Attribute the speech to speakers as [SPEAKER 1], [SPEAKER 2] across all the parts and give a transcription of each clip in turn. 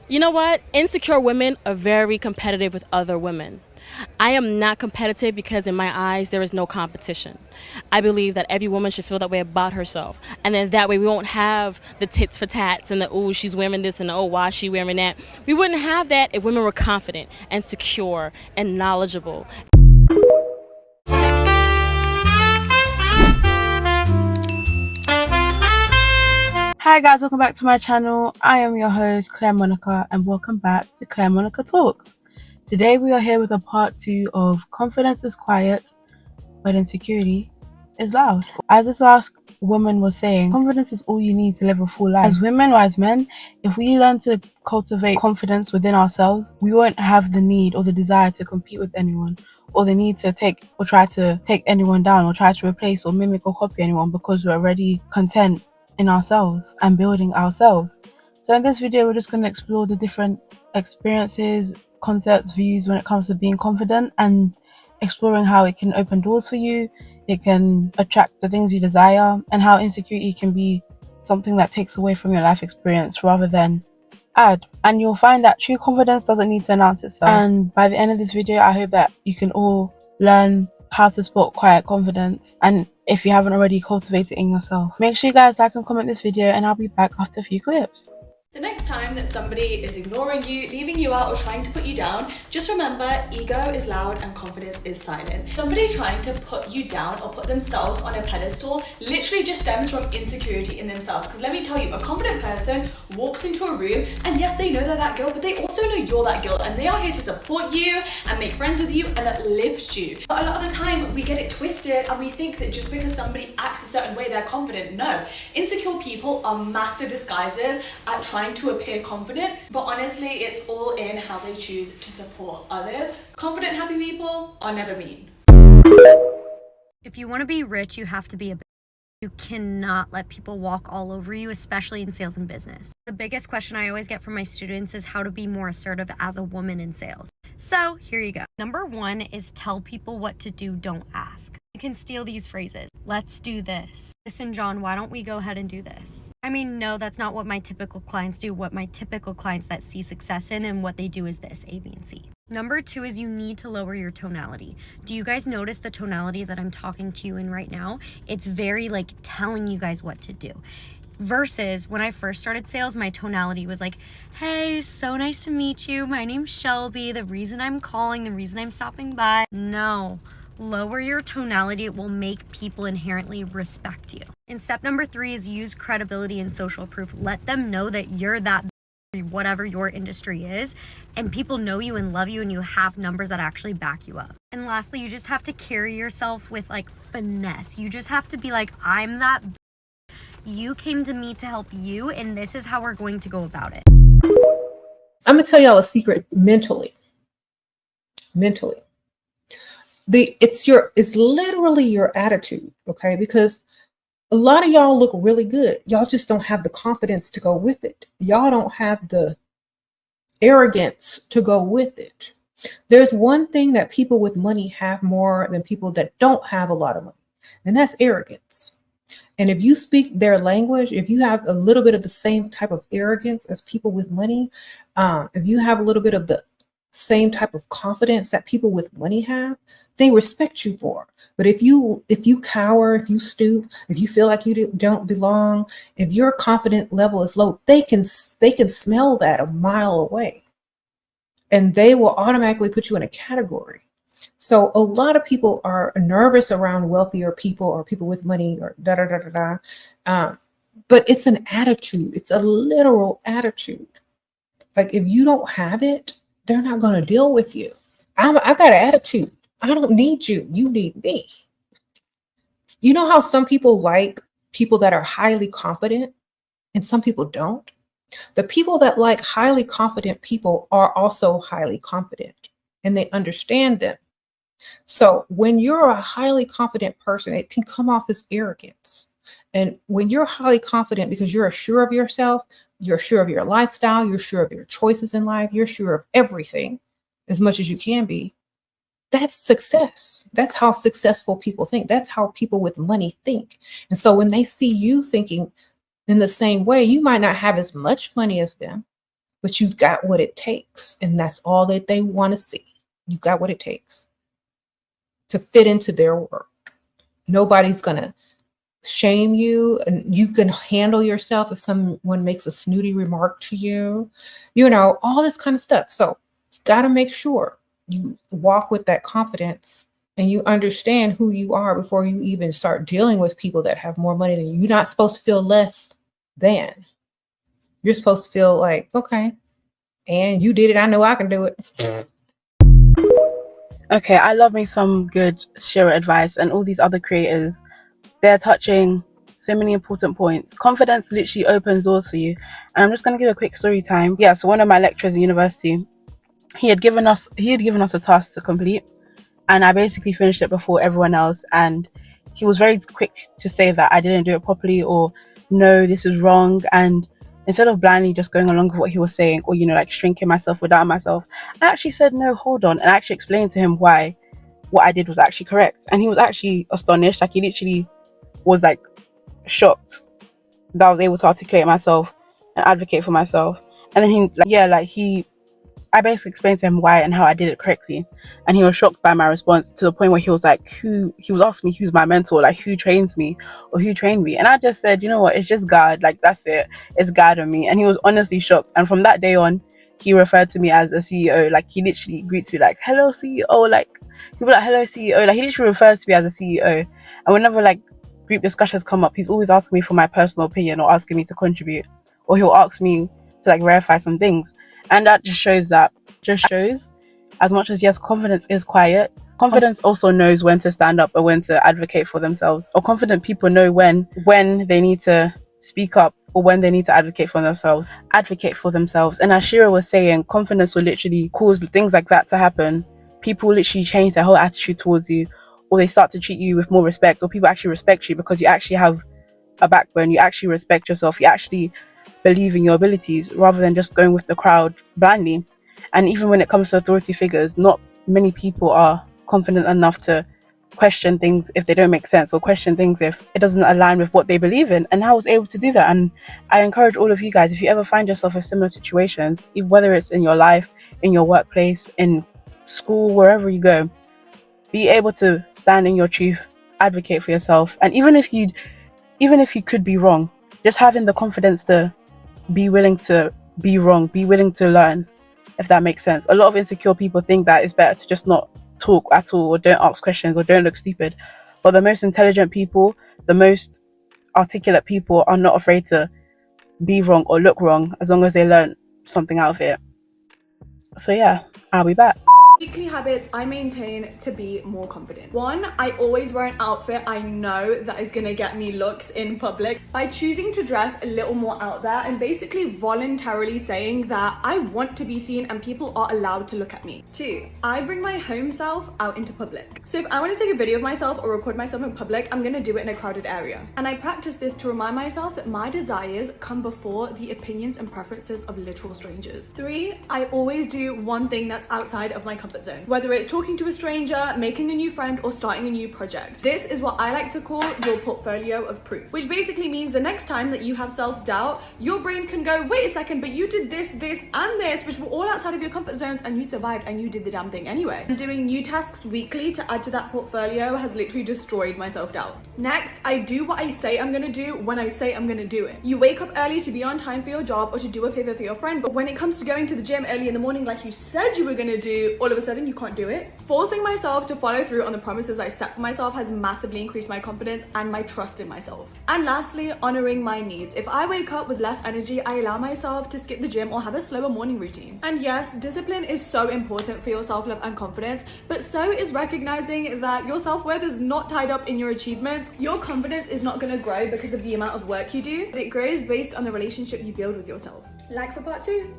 [SPEAKER 1] You know what? Insecure women are very competitive with other women. I am not competitive because, in my eyes, there is no competition. I believe that every woman should feel that way about herself. And then that way we won't have the tits for tats and the, oh, she's wearing this and the, oh, why is she wearing that. We wouldn't have that if women were confident and secure and knowledgeable.
[SPEAKER 2] Hi guys, welcome back to my channel. I am your host Claire Monica and welcome back to Claire Monica Talks. Today we are here with a part 2 of Confidence is Quiet but Insecurity is Loud. As this last woman was saying, confidence is all you need to live a full life. As women or as men, if we learn to cultivate confidence within ourselves, we won't have the need or the desire to compete with anyone, or the need to take or try to take anyone down or try to replace or mimic or copy anyone, because we're already content in ourselves and building ourselves. So in this video, we're just going to explore the different experiences, concepts, views when it comes to being confident, and exploring how it can open doors for you, it can attract the things you desire, and how insecurity can be something that takes away from your life experience rather than add. And you'll find that true confidence doesn't need to announce itself. And by the end of this video, I hope that you can all learn how to spot quiet confidence, and if you haven't already, cultivate it in yourself. Make sure you guys like and comment this video, and I'll be back after a few clips.
[SPEAKER 3] The next time that somebody is ignoring you, leaving you out, or trying to put you down, just remember, ego is loud and confidence is silent. Somebody trying to put you down or put themselves on a pedestal literally just stems from insecurity in themselves. Because let me tell you, a confident person walks into a room and yes, they know they're that girl, but they also know you're that girl, and they are here to support you and make friends with you and uplift you. But a lot of the time we get it twisted and we think that just because somebody acts a certain way, they're confident. No, insecure people are master disguisers at trying to appear confident, but honestly it's all in how they choose to support others. Confident, happy people are never mean.
[SPEAKER 4] If you want to be rich, you have to be a business. You cannot let people walk all over you, especially in sales and business. The biggest question I always get from my students is how to be more assertive as a woman in sales. So here you go. Number 1 is tell people what to do, don't ask. You can steal these phrases. Let's do this. Listen, John, why don't we go ahead and do this? I mean, no, that's not what my typical clients do. What my typical clients that see success in and what they do is this, A, B, and C. Number 2 is you need to lower your tonality. Do you guys notice the tonality that I'm talking to you in right now? It's very like telling you guys what to do. Versus when I first started sales, my tonality was like, hey, so nice to meet you. My name's Shelby. The reason I'm calling, the reason I'm stopping by. No, lower your tonality. It will make people inherently respect you. And step number 3 is use credibility and social proof. Let them know that you're that whatever your industry is, and people know you and love you, and you have numbers that actually back you up. And lastly, you just have to carry yourself with like finesse. You just have to be like, I'm that. You came to me to help you, and this is how we're going to go about it.
[SPEAKER 5] I'm gonna tell y'all a secret mentally. It's literally your attitude, okay? Because a lot of y'all look really good. Y'all just don't have the confidence to go with it. Y'all don't have the arrogance to go with it. There's one thing that people with money have more than people that don't have a lot of money, and that's arrogance. And if you speak their language, if you have a little bit of the same type of arrogance as people with money, if you have a little bit of the same type of confidence that people with money have, they respect you more. But if you cower, if you stoop, if you feel like you don't belong, if your confidence level is low, they can smell that a mile away, and they will automatically put you in a category. So a lot of people are nervous around wealthier people or people with money or but it's an attitude. It's a literal attitude. Like if you don't have it, they're not going to deal with you. I got an attitude. I don't need you. You need me. You know how some people like people that are highly confident and some people don't? The people that like highly confident people are also highly confident, and they understand them. So when you're a highly confident person, it can come off as arrogance. And when you're highly confident because you're sure of yourself, you're sure of your lifestyle, you're sure of your choices in life, you're sure of everything as much as you can be, that's success. That's how successful people think. That's how people with money think. And so when they see you thinking In the same way, you might not have as much money as them, but you've got what it takes. And that's all that they want to see. You got what it takes to fit into their world. Nobody's going to shame you, and you can handle yourself if someone makes a snooty remark to you, all this kind of stuff. So you got to make sure you walk with that confidence and you understand who you are before you even start dealing with people that have more money than you. You're not supposed to feel less than. You're supposed to feel like, okay, and you did it, I know I can do it.
[SPEAKER 2] Okay, I love me some good Shira advice, and all these other creators, they're touching so many important points. Confidence literally opens doors for you. And I'm just going to give a quick story time. Yeah, so one of my lecturers at university, he had given us a task to complete, and I basically finished it before everyone else, and he was very quick to say that I didn't do it properly, or no, this is wrong. And instead of blindly just going along with what he was saying, or like shrinking myself or doubting myself, I actually said, no, hold on, and I actually explained to him why what I did was actually correct. And he was actually astonished. Like, he literally was like shocked that I was able to articulate myself and advocate for myself. And then I basically explained to him why and how I did it correctly, and he was shocked by my response, to the point where he was like, he was asking me who's my mentor, like who trains me or who trained me. And I just said, you know what, it's just God, like that's it, it's God on me. And he was honestly shocked. And from that day on, he referred to me as a CEO. Like, he literally greets me like, hello CEO, like he'll be like, hello CEO, like he literally refers to me as a CEO. And whenever like group discussions come up, he's always asking me for my personal opinion or asking me to contribute, or he'll ask me to like verify some things. And that just shows as much as, yes, confidence is quiet, confidence also knows when to stand up or when to advocate for themselves. Or confident people know when they need to speak up or when they need to advocate for themselves. And as Shira was saying, confidence will literally cause things like that to happen. People literally change their whole attitude towards you, or they start to treat you with more respect, or people actually respect you because you actually have a backbone, you actually respect yourself, you actually believe in your abilities, rather than just going with the crowd blindly. And even when it comes to authority figures, not many people are confident enough to question things if they don't make sense, or question things if it doesn't align with what they believe in. And I was able to do that. And I encourage all of you guys, if you ever find yourself in similar situations, whether it's in your life, in your workplace, in school, wherever you go, be able to stand in your truth, advocate for yourself. And even if you could be wrong, just having the confidence to be willing to be wrong, be willing to learn, if that makes sense. A lot of insecure people think that it's better to just not talk at all, or don't ask questions, or don't look stupid. But the most intelligent people, the most articulate people, are not afraid to be wrong or look wrong, as long as they learn something out of it. So yeah, I'll be back.
[SPEAKER 3] Weekly habits I maintain to be more confident. 1, I always wear an outfit I know that is gonna get me looks in public. By choosing to dress a little more out there, and basically voluntarily saying that I want to be seen and people are allowed to look at me. 2, I bring my home self out into public. So if I want to take a video of myself or record myself in public, I'm gonna do it in a crowded area. And I practice this to remind myself that my desires come before the opinions and preferences of literal strangers. 3, I always do one thing that's outside of my comfort zone, whether it's talking to a stranger, making a new friend, or starting a new project. This is what I like to call your portfolio of proof, which basically means the next time that you have self-doubt, your brain can go, wait a second, but you did this, and this, which were all outside of your comfort zones, and you survived, and you did the damn thing anyway. And doing new tasks weekly to add to that portfolio has literally destroyed my self-doubt. Next, I do what I say I'm gonna do when I say I'm gonna do it. You wake up early to be on time for your job or to do a favor for your friend, but when it comes to going to the gym early in the morning like you said you were gonna do, all of a sudden you can't do it. Forcing myself to follow through on the promises I set for myself has massively increased my confidence and my trust in myself. And lastly, honoring my needs. If I wake up with less energy, I allow myself to skip the gym or have a slower morning routine. And yes, discipline is so important for your self-love and confidence, but so is recognizing that your self-worth is not tied up in your achievements. Your confidence is not going to grow because of the amount of work you do, but it grows based on the relationship you build with yourself. Like for part 2.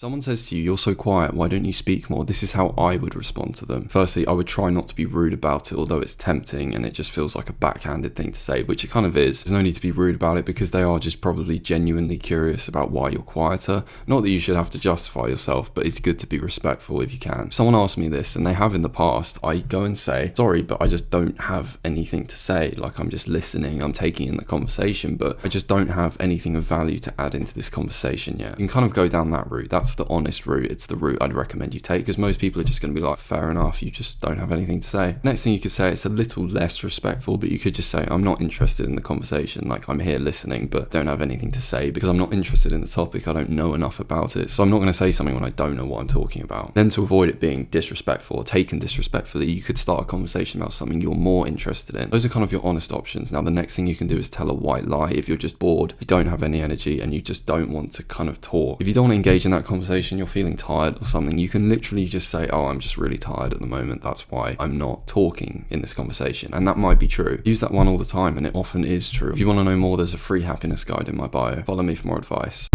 [SPEAKER 6] Someone says to you, "You're so quiet, why don't you speak more?" This is how I would respond to them. Firstly, I would try not to be rude about it, although it's tempting and it just feels like a backhanded thing to say, which it kind of is. There's no need to be rude about it because they are just probably genuinely curious about why you're quieter. Not that you should have to justify yourself, but it's good to be respectful if you can. If someone asks me this, and they have in the past, I go and say, "Sorry, but I just don't have anything to say. Like, I'm just listening, I'm taking in the conversation, but I just don't have anything of value to add into this conversation yet." You can kind of go down that route. That's the honest route. It's the route I'd recommend you take, because most people are just going to be like, "Fair enough, you just don't have anything to say." Next thing you could say, it's a little less respectful, but you could just say, "I'm not interested in the conversation. Like, I'm here listening, but don't have anything to say because I'm not interested in the topic. I don't know enough about it. So I'm not going to say something when I don't know what I'm talking about." Then, to avoid it being disrespectful or taken disrespectfully, you could start a conversation about something you're more interested in. Those are kind of your honest options. Now, the next thing you can do is tell a white lie. If you're just bored, you don't have any energy, and you just don't want to kind of talk. If you don't want to engage in that conversation, you're feeling tired or something, you can literally just say, "Oh, I'm just really tired at the moment. That's why I'm not talking in this conversation." And that might be true. Use that one all the time, and it often is true. If you want to know more, there's a free happiness guide in my bio. Follow me for more advice.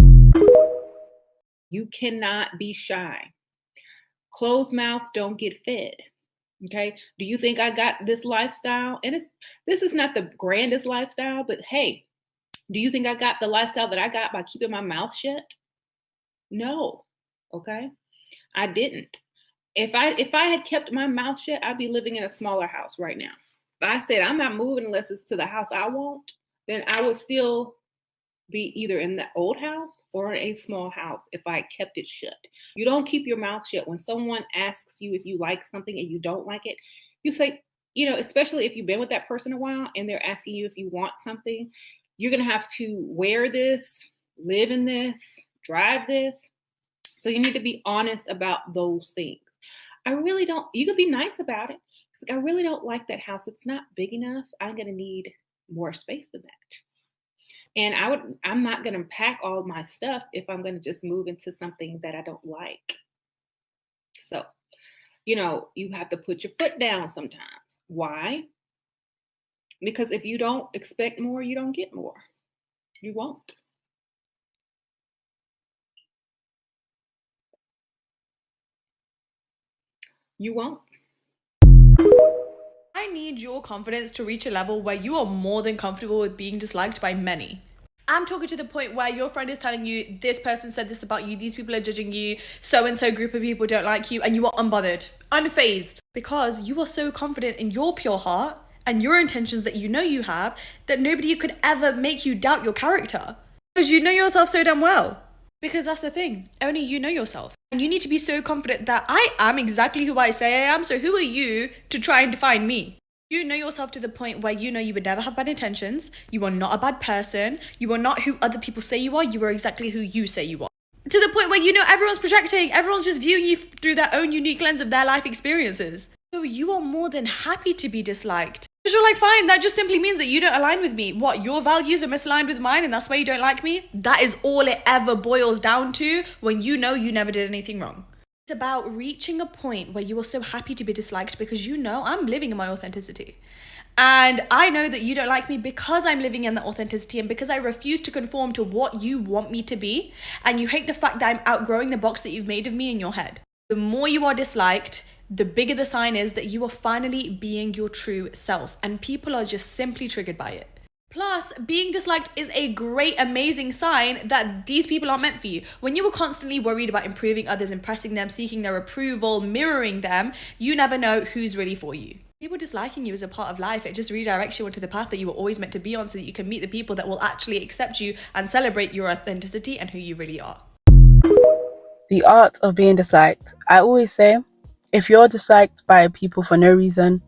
[SPEAKER 7] You cannot be shy. Closed mouths don't get fed. Okay. Do you think I got this lifestyle? And this is not the grandest lifestyle, but hey, do you think I got the lifestyle that I got by keeping my mouth shut? No. Okay. I didn't. If I had kept my mouth shut, I'd be living in a smaller house right now. If I said I'm not moving unless it's to the house I want, then I would still be either in the old house or in a small house if I kept it shut. You don't keep your mouth shut. When someone asks you if you like something and you don't like it, you say, especially if you've been with that person a while and they're asking you if you want something, you're going to have to wear this, live in this, drive this. So you need to be honest about those things. You could be nice about it. It's like, "I really don't like that house. It's not big enough. I'm going to need more space than that. And I'm not going to pack all my stuff if I'm going to just move into something that I don't like." So, you have to put your foot down sometimes. Why? Because if you don't expect more, you don't get more. You won't. You won't.
[SPEAKER 3] I need your confidence to reach a level where you are more than comfortable with being disliked by many. I'm talking to the point where your friend is telling you, "This person said this about you, these people are judging you, so-and-so group of people don't like you," and you are unbothered, unfazed, because you are so confident in your pure heart and your intentions that you have, that nobody could ever make you doubt your character. Because you know yourself so damn well. Because that's the thing, only you know yourself. And you need to be so confident that I am exactly who I say I am, so who are you to try and define me? You know yourself to the point where you know you would never have bad intentions, you are not a bad person, you are not who other people say you are exactly who you say you are. To the point where you know everyone's projecting, everyone's just viewing you through their own unique lens of their life experiences. So you are more than happy to be disliked. Because you're like, fine, that just simply means that you don't align with me. What, your values are misaligned with mine and that's why you don't like me? That is all it ever boils down to when you know you never did anything wrong. It's about reaching a point where you are so happy to be disliked because you know I'm living in my authenticity. And I know that you don't like me because I'm living in that authenticity and because I refuse to conform to what you want me to be. And you hate the fact that I'm outgrowing the box that you've made of me in your head. The more you are disliked, the bigger the sign is that you are finally being your true self. And people are just simply triggered by it. Plus, being disliked is a great, amazing sign that these people aren't meant for you. When you were constantly worried about improving others, impressing them, seeking their approval, mirroring them, you never know who's really for you. People disliking you is a part of life. It just redirects you onto the path that you were always meant to be on so that you can meet the people that will actually accept you and celebrate your authenticity and who you really are.
[SPEAKER 2] The art of being disliked. I always say, if you're disliked by people for no reason,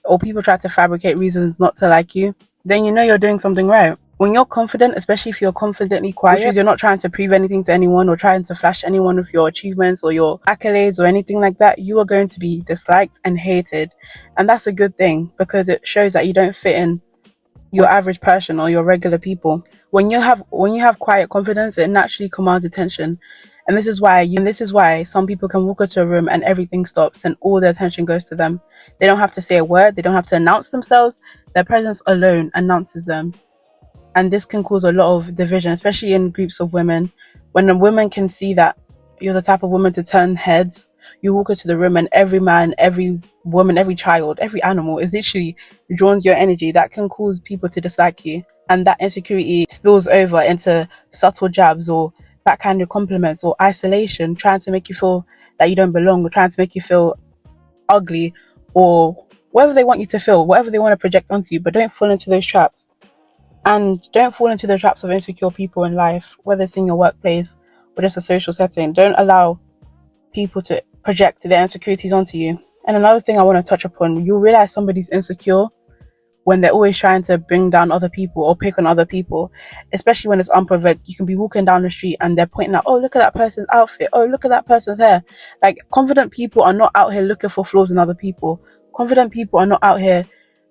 [SPEAKER 2] or people try to fabricate reasons not to like you, then you know you're doing something right. When you're confident, especially if you're confidently quiet, which is you're not trying to prove anything to anyone or trying to flash anyone with your achievements or your accolades or anything like that, you are going to be disliked and hated. And that's a good thing because it shows that you don't fit in your average person or your regular people. When you have quiet confidence, it naturally commands attention. And this is why some people can walk into a room and everything stops and all the attention goes to them. They don't have to say a word. They don't have to announce themselves. Their presence alone announces them. And this can cause a lot of division, especially in groups of women. When a woman can see that You're the type of woman to turn heads. You walk into the room and every man, every woman, every child, every animal is literally drawn to your energy. That can cause people to dislike you. And that insecurity spills over into subtle jabs or backhanded compliments or isolation, trying to make you feel that you don't belong, or trying to make you feel ugly, or whatever they want you to feel, whatever they want to project onto you. But don't fall into those traps. And don't fall into the traps of insecure people in life, whether it's in your workplace or just a social setting. Don't allow people to project their insecurities onto you. And another thing I want to touch upon, you'll realize somebody's insecure when they're always trying to bring down other people or pick on other people, especially when it's unprovoked. You can be walking down the street and they're pointing out, oh, look at that person's outfit. Oh, look at that person's hair. Like, confident people are not out here looking for flaws in other people. Confident people are not out here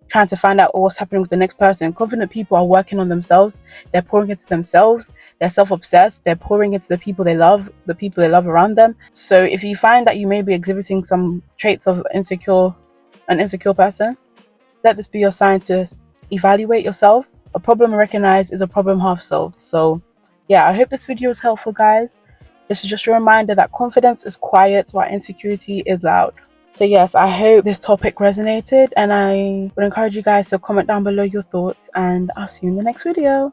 [SPEAKER 2] trying to find out what's happening with the next person. Confident people are working on themselves. They're pouring into themselves. They're self-obsessed. They're pouring into the people they love around them. So if you find that you may be exhibiting some traits of an insecure person, let this be your sign to evaluate yourself. A problem recognized is a problem half solved. So yeah, I hope this video is helpful, guys. This is just a reminder that confidence is quiet while insecurity is loud. So yes, I hope this topic resonated, and I would encourage you guys to comment down below your thoughts, and I'll see you in the next video.